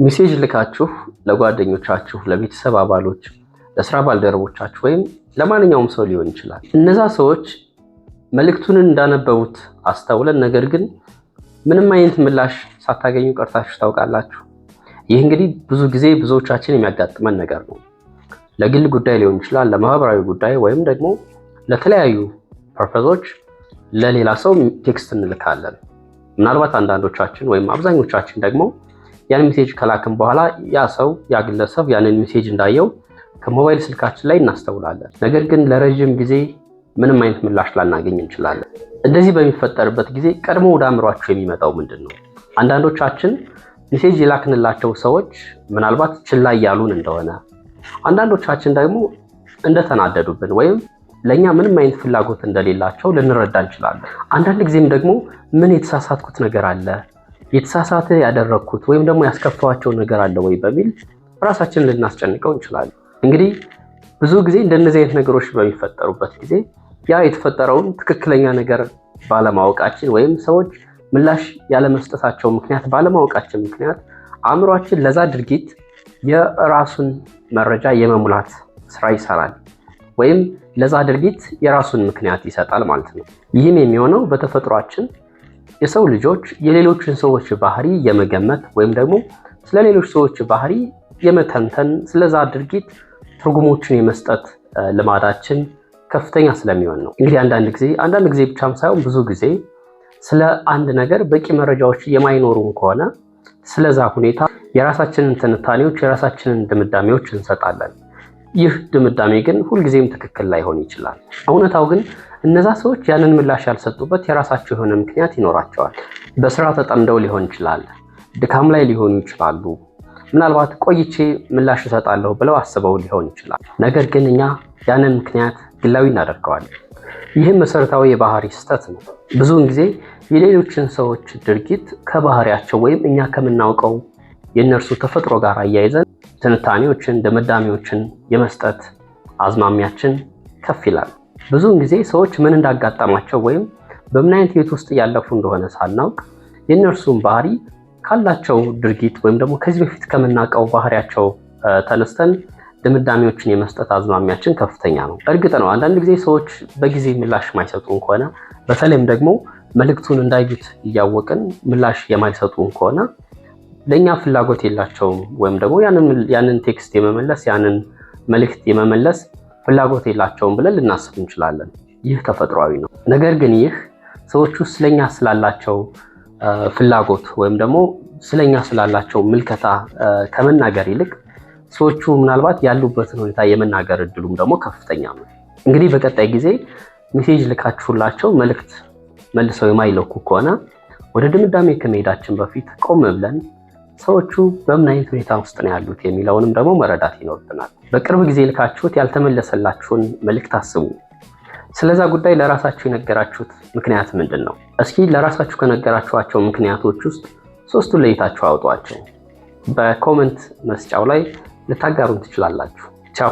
ሜሴጅ ልካችሁ ለጓደኞቻችሁ፣ ለቤተሰብ አባሎች፣ ለስራ ባልደረቦቻችሁ ወይም ለማንኛውም ሰው ሊሆን ይችላል። እነዛ ሰዎች መልእክቱን እንዳነበቡት አስተውለን ነገር ግን ምንም አይነት ምላሽ ሳታገኙ ቀርታችሁ ታውቃላችሁ? ይህ እንግዲህ ብዙ ጊዜ ብዙዎቻችን የሚያጋጥመን ነገር ነው። ለግል ጉዳይ ሊሆን ይችላል፣ ለማህበራዊ ጉዳይ ወይም ደግሞ ለተለያዩ ፐርፐዞች ለሌላ ሰው ቴክስት እንልካለን። ምናልባት አንዳንዶቻችን ወይም አብዛኞቻችን ደግሞ ያን ሜሴጅ ከላክን በኋላ ያ ሰው ያ ግለሰብ ያንን ሜሴጅ እንዳየው ከሞባይል ስልካችን ላይ እናስተውላለን። ነገር ግን ለረጅም ጊዜ ምንም አይነት ምላሽ ላናገኝ እንችላለን። እንደዚህ በሚፈጠርበት ጊዜ ቀድሞ ወደ አእምሯችሁ የሚመጣው ምንድን ነው? አንዳንዶቻችን ሜሴጅ የላክንላቸው ሰዎች ምናልባት ችላ እያሉን እንደሆነ፣ አንዳንዶቻችን ደግሞ እንደተናደዱብን ወይም ለኛ ምንም አይነት ፍላጎት እንደሌላቸው ልንረዳ እንችላለን። አንዳንድ ጊዜም ደግሞ ምን የተሳሳትኩት ነገር አለ፣ የተሳሳተ ያደረግኩት ወይም ደግሞ ያስከፋዋቸው ነገር አለ ወይ በሚል ራሳችንን ልናስጨንቀው እንችላለን። እንግዲህ ብዙ ጊዜ እንደነዚህ አይነት ነገሮች በሚፈጠሩበት ጊዜ ያ የተፈጠረውን ትክክለኛ ነገር ባለማወቃችን ወይም ሰዎች ምላሽ ያለመስጠታቸው ምክንያት ባለማወቃችን ምክንያት አእምሯችን ለዛ ድርጊት የራሱን መረጃ የመሙላት ስራ ይሰራል ወይም ለዛ ድርጊት የራሱን ምክንያት ይሰጣል ማለት ነው። ይህም የሚሆነው በተፈጥሯችን የሰው ልጆች የሌሎችን ሰዎች ባህሪ የመገመት ወይም ደግሞ ስለሌሎች ሰዎች ባህሪ የመተንተን ስለዛ ድርጊት ትርጉሞችን የመስጠት ልማዳችን ከፍተኛ ስለሚሆን ነው። እንግዲህ አንዳንድ ጊዜ ብቻም ሳይሆን ብዙ ጊዜ ስለ አንድ ነገር በቂ መረጃዎች የማይኖሩን ከሆነ ስለዛ ሁኔታ የራሳችንን ትንታኔዎች፣ የራሳችንን ድምዳሜዎች እንሰጣለን። ይህ ድምዳሜ ግን ሁልጊዜም ትክክል ላይሆን ይችላል። እውነታው ግን እነዛ ሰዎች ያንን ምላሽ ያልሰጡበት የራሳቸው የሆነ ምክንያት ይኖራቸዋል። በስራ ተጠምደው ሊሆን ይችላል፣ ድካም ላይ ሊሆኑ ይችላሉ፣ ምናልባት ቆይቼ ምላሽ እሰጣለሁ ብለው አስበው ሊሆን ይችላል። ነገር ግን እኛ ያንን ምክንያት ግላዊ እናደርገዋለን። ይህም መሰረታዊ የባህሪ ስህተት ነው። ብዙውን ጊዜ የሌሎችን ሰዎች ድርጊት ከባህሪያቸው ወይም እኛ ከምናውቀው የእነርሱ ተፈጥሮ ጋር አያይዘን ትንታኔዎችን፣ ድምዳሜዎችን የመስጠት አዝማሚያችን ከፍ ይላል። ብዙውን ጊዜ ሰዎች ምን እንዳጋጠማቸው ወይም በምን አይነት ህይወት ውስጥ እያለፉ እንደሆነ ሳናውቅ የእነርሱን ባህሪ ካላቸው ድርጊት ወይም ደግሞ ከዚህ በፊት ከምናውቀው ባህሪያቸው ተነስተን ድምዳሜዎችን የመስጠት አዝማሚያችን ከፍተኛ ነው። እርግጥ ነው አንዳንድ ጊዜ ሰዎች በጊዜ ምላሽ የማይሰጡን ከሆነ በተለይም ደግሞ መልእክቱን እንዳዩት እያወቅን ምላሽ የማይሰጡን ከሆነ ለእኛ ፍላጎት የላቸውም ወይም ደግሞ ያንን ቴክስት የመመለስ ያንን መልእክት የመመለስ ፍላጎት የላቸውም ብለን ልናስብ እንችላለን። ይህ ተፈጥሯዊ ነው። ነገር ግን ይህ ሰዎቹ ስለኛ ስላላቸው ፍላጎት ወይም ደግሞ ስለኛ ስላላቸው ምልከታ ከመናገር ይልቅ ሰዎቹ ምናልባት ያሉበትን ሁኔታ የመናገር እድሉም ደግሞ ከፍተኛ ነው። እንግዲህ በቀጣይ ጊዜ ሜሴጅ ልካችሁላቸው መልእክት መልሰው የማይለኩ ከሆነ ወደ ድምዳሜ ከመሄዳችን በፊት ቆም ብለን ሰዎቹ በምን አይነት ሁኔታ ውስጥ ነው ያሉት የሚለውንም ደግሞ መረዳት ይኖርብናል። በቅርብ ጊዜ ልካችሁት ያልተመለሰላችሁን መልእክት አስቡ። ስለዛ ጉዳይ ለራሳችሁ የነገራችሁት ምክንያት ምንድን ነው? እስኪ ለራሳችሁ ከነገራችኋቸው ምክንያቶች ውስጥ 3ቱን ለይታችሁ አውጧቸው። በኮመንት መስጫው ላይ ልታጋሩን ትችላላችሁ። ቻው።